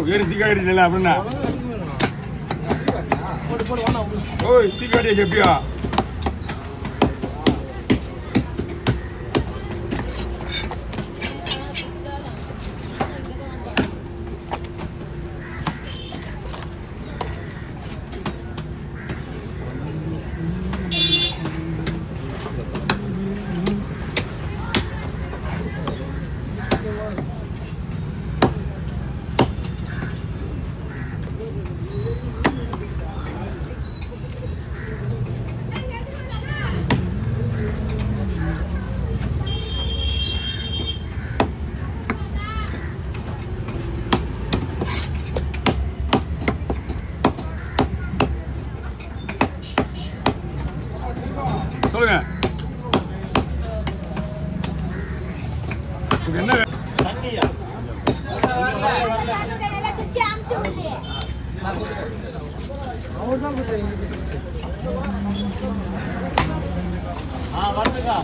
வேறு தீக்காடி இல்லை அப்படின்னா ஓய் தீக்காடியை எப்படியா சொல்லுங்க என்ன வந்துக்கா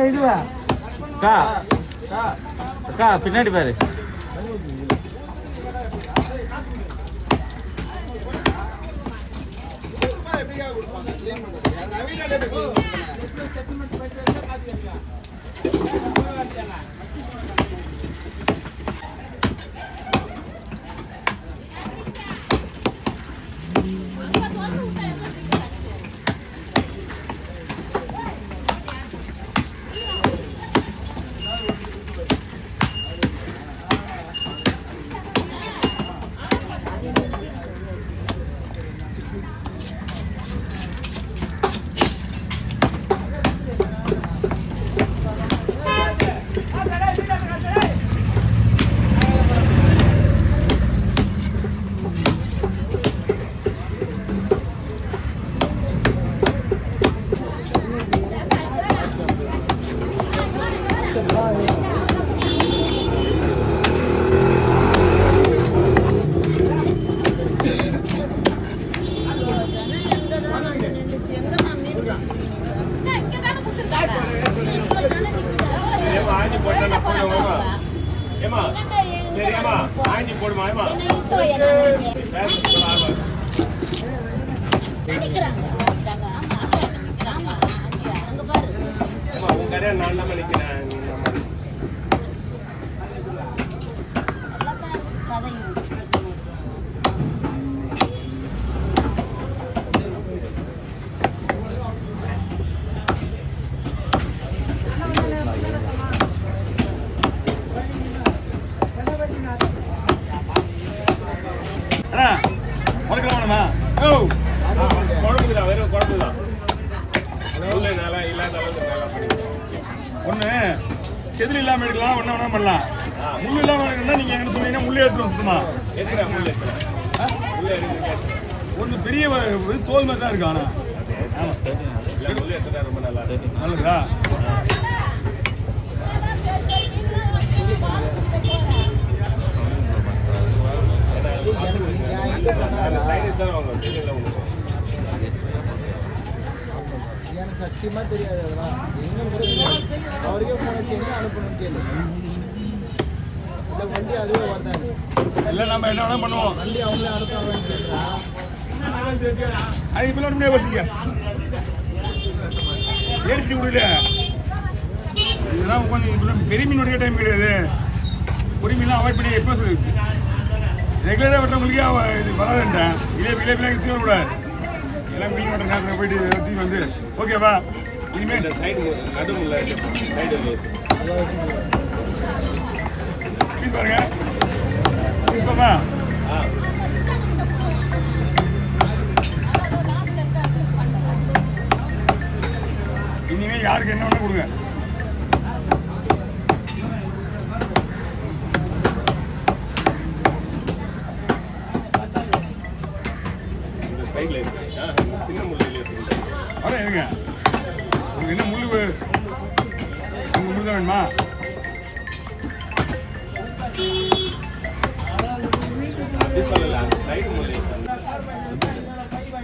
இதுவா அக்கா பின்னாடி பாரு நான் தான் நினைக்கிறேன் ஒண்ணு செதில் இல்லாம எடுக்கலாம் ஒண்ணு வேணா பண்ணலாம் முள்ளு இல்லாம எடுக்கணும்னா நீங்க என்ன சொன்னீங்கன்னா முள்ளு எடுத்துரும் சுத்தமா ஒண்ணு பெரிய தோல் மாதிரி தான் இருக்கு ஆனா ரொம்ப நல்லா நல்லதா சத்தியமா தெரியாது அதெல்லாம் அவருக்கே போன வச்சு எங்க அனுப்பணும் கேளு இல்லை வண்டி அதுவே வந்தாங்க எல்லாம் நம்ம என்ன வேணா பண்ணுவோம் வண்டி அவங்களே அனுப்புவாங்கன்னு கேட்குறா அது இப்போ முடியாது வச்சுக்க ஏடிச்சு விடல இதெல்லாம் கொஞ்சம் பெரிய மீன் உடைய டைம் கிடையாது பொடி மீன்லாம் அவாய்ட் பண்ணி எப்போ சொல்லு ரெகுலராக வெட்டுறவங்களுக்கே இது வராதுன்றேன் இதே விலை கூடாது எல்லாம் மீன் வெட்டுற நேரத்தில் போயிட்டு தூக்கி வந்து ஓகேவா இனிமேல் சைடு நடுவில் சைடு பாருங்க இப்போவா இனிமேல் யாருக்கு என்ன வேணா கொடுங்க சின்ன முள்ளு அதான் இருங்க உங்களுக்கு என்ன முள்ளு உங்க முள்ளு தான் வேணுமா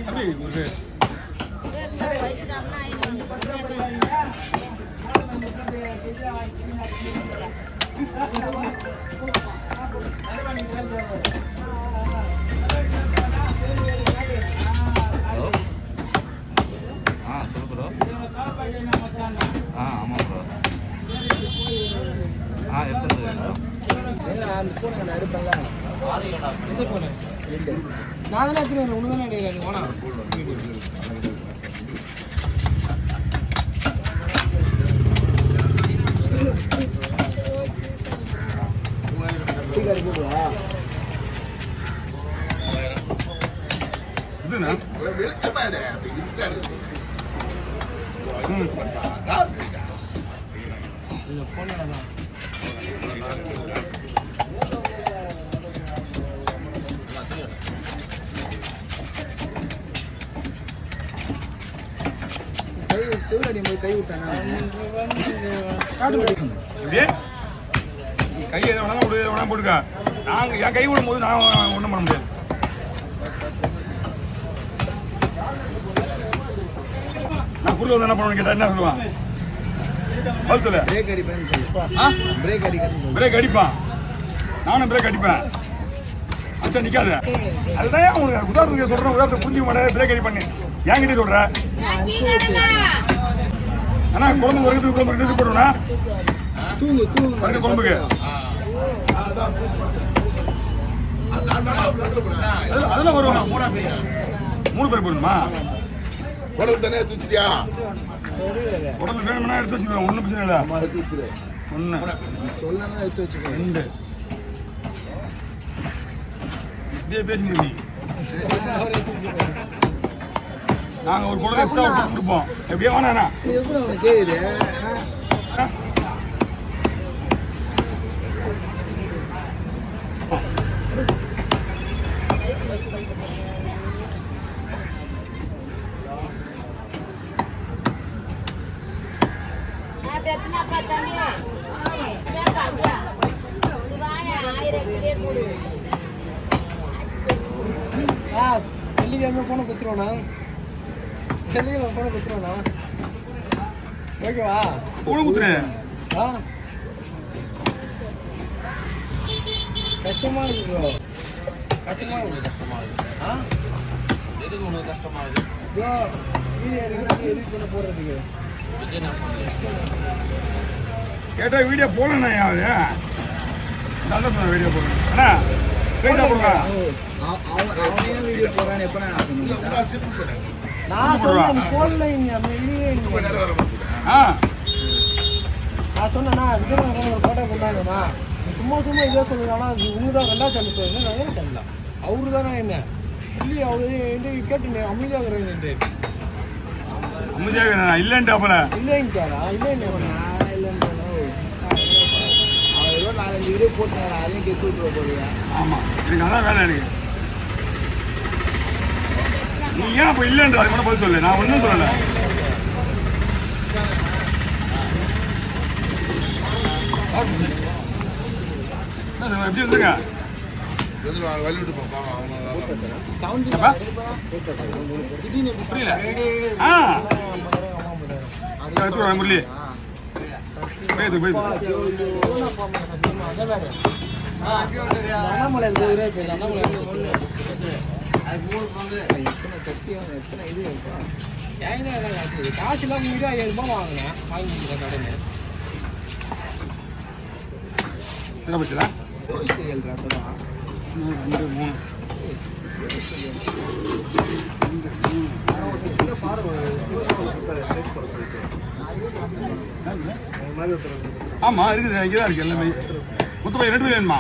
அப்படி ஒரு சொல்லு ப்ரோ. ஆமாம் ப்ரோ. எடுத்துருக்கேன். நான் தானே எடுத்துருவேன், ஒன்று தானே எடுக்கிறேன். நீ வேணா இதுண்ணா சிவகடி போய் கை விட்டானா இப்படியே கை எதை வேணாலும் விடு, எதை வேணாலும் போட்டுக்க. நாங்கள் என் கை விடும்போது நான் ஒன்றும் பண்ண முடியாது. நான் குருவில் வந்து என்ன பண்ணுவேன்னு கேட்டா என்ன சொல்லுவான்? பதில் சொல்லு. பிரேக் அடிப்பேன்னு சொல்லி ஆ பிரேக் அடிக்கிறேன்னு பிரேக் அடிப்பான், நானும் பிரேக் அடிப்பேன். அச்சா நிற்காது. அதுதான் உனக்கு உதாரணத்துக்கு சொல்கிறேன். உதாரணத்தை புரிஞ்சுக்க மாட்டேன். பிரேக் அடிப்பான்னு என்கிட்ட சொல்கிற. ஆனால் குழம்பு வரைக்கும் குழம்பு ரெண்டு போடுவேண்ணா. தூங்கு தூங்கு வரைக்கும் குழம்புக்கு அதெல்லாம் வரும். 3 பேர் போடணுமா? உடம்பு தானே தூச்சிட்டியா? உடம்பு வேணும்னா எடுத்து வச்சுக்கலாம், ஒன்றும் பிரச்சனை இல்லை. எடுத்து வச்சிரு. 1 சொல்லணும் எடுத்து வச்சுக்கோ 2 இப்படியே பேசுங்க. நீ நாங்கள் ஒரு குழந்தை எக்ஸ்ட்ரா கொடுப்போம். எப்படியே வேணாண்ணா. எப்படி அவனுக்கு கேக்குது வெள்ளிக்கிழமை போன குத்துருவானா? வெள்ளிக்கிழமை போன குத்துருவானா? ஓகேவா? உணவு குத்துறேன். ஆ கஷ்டமா இருக்கு ப்ரோ. கஷ்டமா இருக்கு. ஆ எதுக்கு உனக்கு கஷ்டமா இருக்கு? ப்ரோ வீடியோ எடிட் பண்ண போறதுக்கு கேட்டால் வீடியோ போடலண்ணா. யாரு நல்ல சொன்ன வீடியோ போடணும். அண்ணா ஸ்ட்ரைட்டாக போடுங்க. அவனே வீடியோ போறான்னு எப்ப நான் சிரிப்பு நான் சொன்னேன் போடல. ஆ நான் சொன்னேன்னா விஜய் ஒரு போட்டோ கொண்டாடுமா? சும்மா சும்மா இதே சொல்லுறானா? உங்க தான் ரெண்டா சேனல் சொல்லுங்க. நான் சேனல் அவரு தானே என்ன இல்லையே? அவரு கேட்டு அமைதியாக இருக்கிறேன். அமைதியாக இல்லைன்ட்டு அப்பல இல்லைன்ட்டாரா? இல்லைன்னு அவர் ஏதோ 4-5 வீடியோ போட்டாரா? அதையும் கெத்து விட்டுருவ போறியா? ஆமாம், எனக்கு அதான் வேலை. எனக்கு நீ ஏன் இப்போ இல்லைன்ற அது கூட பதில் சொல்லு. நான் ஒன்றும் சொல்லலை. எப்படி வந்துருங்க? வழி விட்டு போப்பாங்க அவங்க. புரியல. ஆ எடுத்துருவாங்க முரளி. போயிது போயிது. அண்ணாமலை காசுலாம் 5000 ரூபாய் வாங்கினேன். வாங்கிக்கிறேன் கடையில். என்ன பச்சலா? 2 2 3 ஆமா இருக்குது. இங்கே தான் இருக்கு எல்லாமே. மொத்தம் 2 பேர் வேணுமா?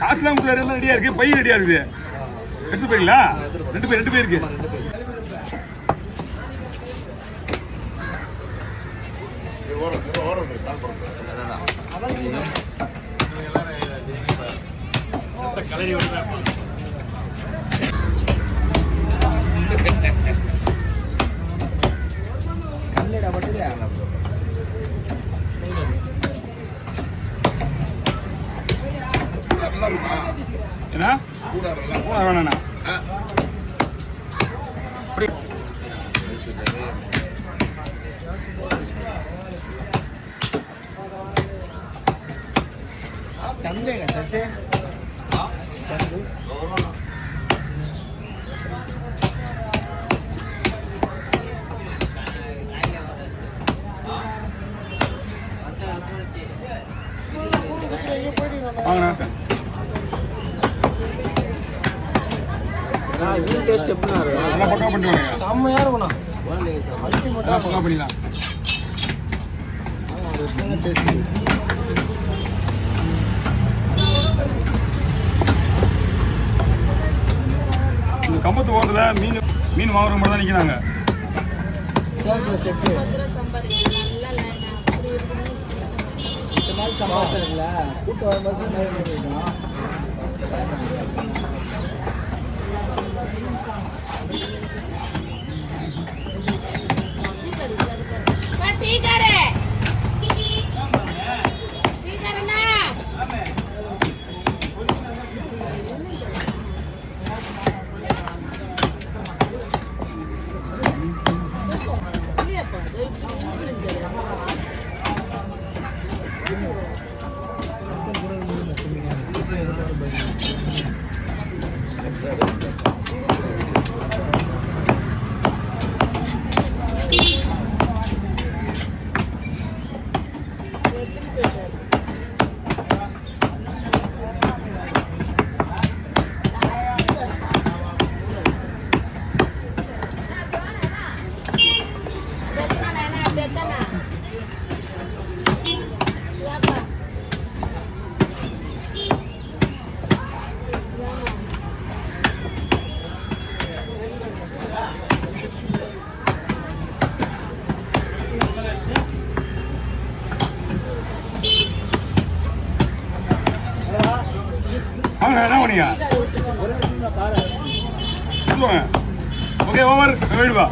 காசுலாம் கொடுக்குறாரு. எல்லாம் ரெடியா இருக்கு. பை ரெடியா இருக்குது. எடுத்து போறீங்களா? 2 பேர் இருக்கு. ஓரம் கால் பண்ணுறேன். கலரி கல்லடா மட்டும் நல்லா இருக்குமா ஏன்னா கூட நல்லா போன வேணாண்ணா ஆ அப்படி ಚಂದೇಗ ಸಸ್ಯ ಚಂದು வாங்கண்ணா டேஸ்ட் எப்படின்னா நல்லா பக்கா பண்ணிட்டு வாங்க செம்மையா இருக்கும்ண்ணா நல்லா பக்கா பண்ணிடலாம் இந்த கம்பத்து ஓரத்தில் மீன் வாங்குற மாதிரி தான் நிற்கிறாங்க செக்கு கூட்டம் வரும்போது ठीक है रे ठीक है ना வாங்க என்ன பண்ணீங்க சொல்லுவாங்க ஓகே ஓவர் வீடு வா